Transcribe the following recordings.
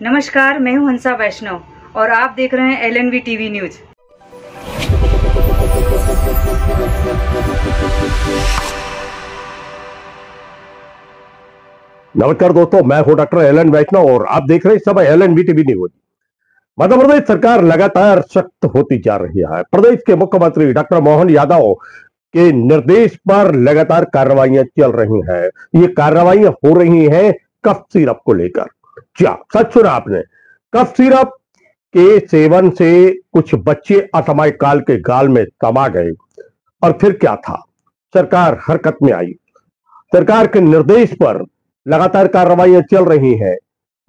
नमस्कार, मैं हूं हंसा वैष्णव और आप देख रहे हैं LNV टीवी न्यूज। नमस्कार दोस्तों, मैं हूं डॉक्टर एलन वैष्णव और आप देख रहे हैं सब LNV TV news. Madhya Pradesh सरकार लगातार सख्त होती जा रही है। प्रदेश के मुख्यमंत्री डॉक्टर मोहन यादव के निर्देश पर लगातार कार्रवाइयां चल रही हैं। ये कार्रवाइयां हो रही हैं कफ सिरप को लेकर। क्या सच सुना आपने? कफ सिरप के सेवन से कुछ बच्चे असामयिक काल के गाल में समा गए और फिर क्या था? सरकार हरकत में आई। सरकार के निर्देश पर लगातार कार्रवाइयां चल रही हैं।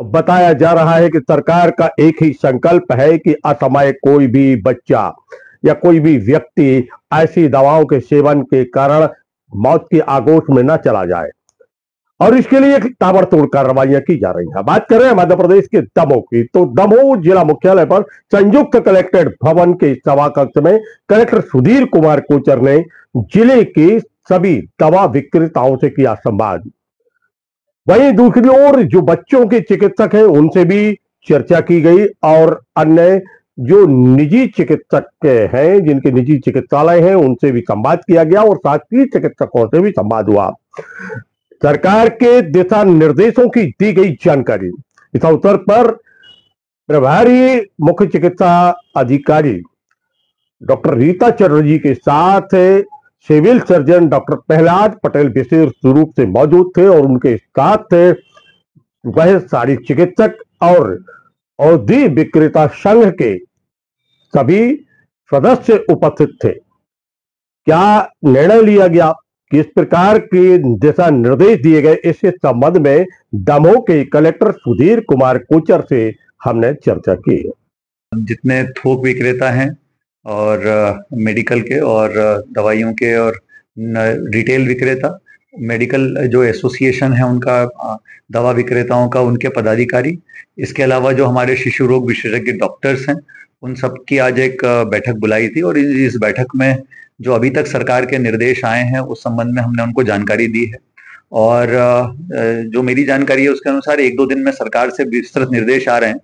बताया जा रहा है कि सरकार का एक ही संकल्प है कि असामयिक कोई भी बच्चा या कोई भी व्यक्ति ऐसी दवाओं के सेवन के कारण मौत की आगोश में न चला जाए और इसके लिए ताबड़तोड़ कार्रवाइयां की जा रही है। बात कर रहे हैं मध्य प्रदेश के दमोह की, तो दमोह जिला मुख्यालय पर संयुक्त कलेक्ट्रेट भवन के सभा कक्ष में कलेक्टर सुधीर कुमार कोचर ने जिले के सभी दवा विक्रेताओं से किया संवाद। वहीं दूसरी ओर जो बच्चों के चिकित्सक हैं उनसे भी चर्चा की गई और अन्य जो निजी चिकित्सक हैं, जिनके निजी चिकित्सालय हैं, उनसे भी संवाद किया गया और साथ ही चिकित्सकों से भी संवाद हुआ। सरकार के दिशा निर्देशों की दी गई जानकारी। इस अवसर पर प्रभारी मुख्य चिकित्सा अधिकारी डॉक्टर रीता चटर्जी के साथ civil surgeon doctor Prahlad Patel विशेष रूप से मौजूद थे और उनके साथ वह सारी चिकित्सक और औषधि विक्रेता संघ के सभी सदस्य उपस्थित थे। क्या निर्णय लिया गया, किस प्रकार के दिशा निर्देश दिए गए, इसके संबंध में दमोह के कलेक्टर सुधीर कुमार कोचर से हमने चर्चा की। जितने थोक विक्रेता हैं और मेडिकल के और दवाइयों के और रिटेल विक्रेता, मेडिकल जो एसोसिएशन है उनका, दवा विक्रेताओं का, उनके पदाधिकारी, इसके अलावा जो हमारे शिशु रोग विशेषज्ञ डॉक्टर्स हैं, उन सब की आज एक बैठक बुलाई थी और इस बैठक में जो अभी तक सरकार के निर्देश आए हैं उस संबंध में हमने उनको जानकारी दी है। और जो मेरी जानकारी है उसके अनुसार 1-2 दिन में सरकार से विस्तृत निर्देश आ रहे हैं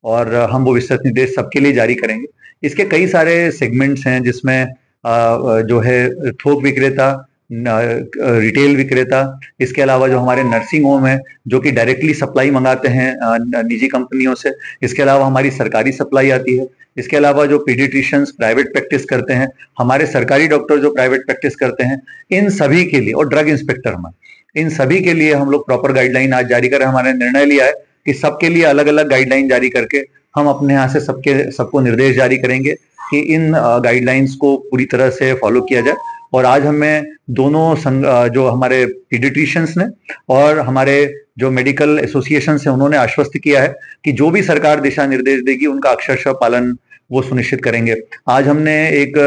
और हम वो विस्तृत निर्देश सबके लिए जारी करेंगे। इसके कई सारे सेगमेंट्स हैं जिसमें जो है थोक विक्रेता, रिटेल विक्रेता, इसके अलावा जो हमारे नर्सिंग होम है जो कि डायरेक्टली सप्लाई मंगाते हैं निजी कंपनियों से, इसके अलावा हमारी सरकारी सप्लाई आती है, इसके अलावा जो पीडियाट्रिशियंस प्राइवेट प्रैक्टिस करते हैं, हमारे सरकारी डॉक्टर जो प्राइवेट प्रैक्टिस करते हैं, इन सभी के लिए, और ड्रग इंस्पेक्टर में, इन सभी के लिए हम लोग प्रॉपर गाइडलाइन आज जारी कर हमारे निर्णय लिया है कि सबके लिए अलग अलग गाइडलाइन जारी करके हम अपने यहाँ से सबको निर्देश जारी करेंगे कि इन गाइडलाइंस को पूरी तरह से फॉलो किया जाए। और आज हमें दोनों जो हमारे पीडियाट्रिशियंस ने और हमारे जो मेडिकल एसोसिएशन है उन्होंने आश्वस्त किया है कि जो भी सरकार दिशा निर्देश देगी उनका अक्षरशः पालन वो सुनिश्चित करेंगे। आज हमने एक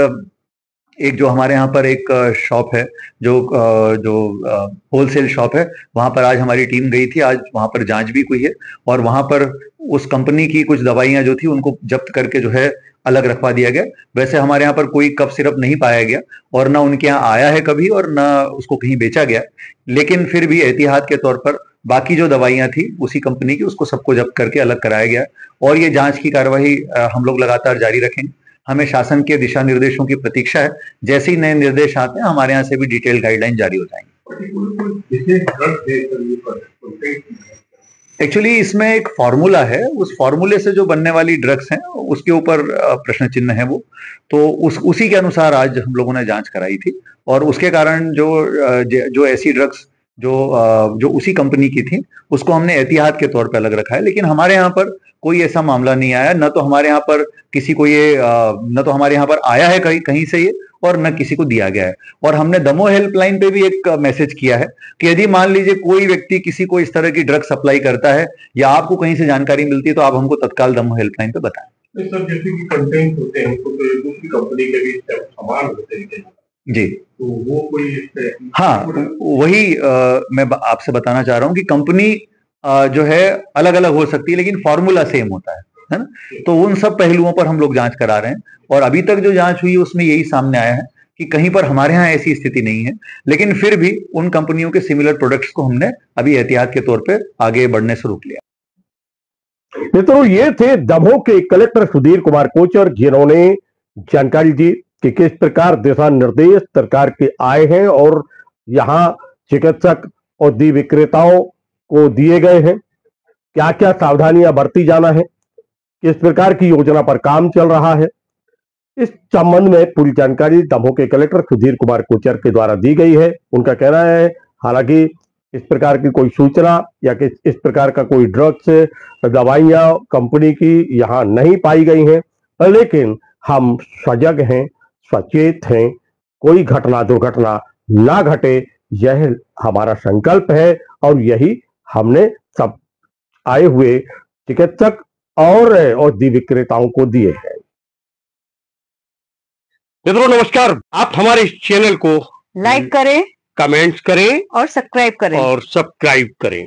जो हमारे यहाँ पर एक शॉप है जो होलसेल शॉप है, वहां पर आज हमारी टीम गई थी। आज वहां पर जांच भी हुई है और वहां पर उस कंपनी की कुछ दवाइयां जो थी उनको जब्त करके जो है अलग रखवा दिया गया। वैसे हमारे यहाँ पर कोई कफ सिरप नहीं पाया गया और ना उनके यहाँ आया है कभी और ना उसको कहीं बेचा गया, लेकिन फिर भी एहतियात के तौर पर बाकी जो दवाइयां थी उसी कंपनी की उसको सबको जब्त करके अलग कराया गया और ये जांच की कार्रवाई हम लोग लगातार जारी रखेंगे। हमें शासन के दिशा निर्देशों की प्रतीक्षा है। जैसे ही नए निर्देश आते हैं हमारे यहाँ से भी डिटेल गाइडलाइन जारी हो जाएंगी। एक्चुअली इसमें एक फॉर्मूला है, उस फॉर्मूले से जो बनने वाली ड्रग्स हैं उसके ऊपर प्रश्न चिन्ह है वो, तो उसी के अनुसार आज हम लोगों ने जांच कराई थी और उसके कारण जो ऐसी ड्रग्स जो उसी कंपनी की थी उसको हमने एहतियात के तौर पर अलग रखा है। लेकिन हमारे यहाँ पर कोई ऐसा मामला नहीं आया, न तो हमारे यहाँ पर किसी को न तो हमारे यहाँ पर आया है कहीं से ये और न किसी को दिया गया है। और हमने दमोह हेल्पलाइन पे भी एक मैसेज किया है कि यदि मान लीजिए कोई व्यक्ति किसी को इस तरह की ड्रग सप्लाई करता है या आपको कहीं से जानकारी मिलती है तो आप हमको तत्काल दमोह हेल्पलाइन पे बताएं। सर, जैसे कि कंटेंट होते हैं तो दूसरी कंपनी के भी सामान होते हैं जी, तो वो कोई हाँ, वही मैं आपसे बताना चाह रहा हूँ कि कंपनी जो है अलग अलग हो सकती है लेकिन फॉर्मूला सेम होता है ना। तो उन सब पहलुओं पर हम लोग जांच करा रहे हैं और अभी तक जो जांच हुई उसमें यही सामने आया है कि कहीं पर हमारे यहाँ ऐसी स्थिति नहीं है, लेकिन फिर भी उन कंपनियों के सिमिलर प्रोडक्ट्स को हमने अभी एहतियात के तौर पे आगे बढ़ने से रोक लिया। मित्रों, ये थे दमोह के कलेक्टर सुधीर कुमार कोचर, जिन्होंने जानकारी दी कि किस प्रकार दिशा निर्देश सरकार के आए हैं और यहां चिकित्सक और दी विक्रेताओं को दिए गए हैं, क्या क्या सावधानियां बरती जाना है, किस प्रकार की योजना पर काम चल रहा है। इस संबंध में पूरी जानकारी दमोह के कलेक्टर सुधीर कुमार कोचर के द्वारा दी गई है। उनका कहना है, हालांकि इस प्रकार की कोई सूचना या कि इस प्रकार का कोई ड्रग्स दवाइयां कंपनी की यहां नहीं पाई गई हैं, लेकिन हम सजग हैं, सचेत हैं, कोई घटना दुर्घटना ना घटे, यह हमारा संकल्प है और यही हमने सब आए हुए चिकित्सक और दी विक्रेताओं को दिए हैं। मित्रों नमस्कार, आप हमारे इस चैनल को लाइक करें, कमेंट्स करें और सब्सक्राइब करें।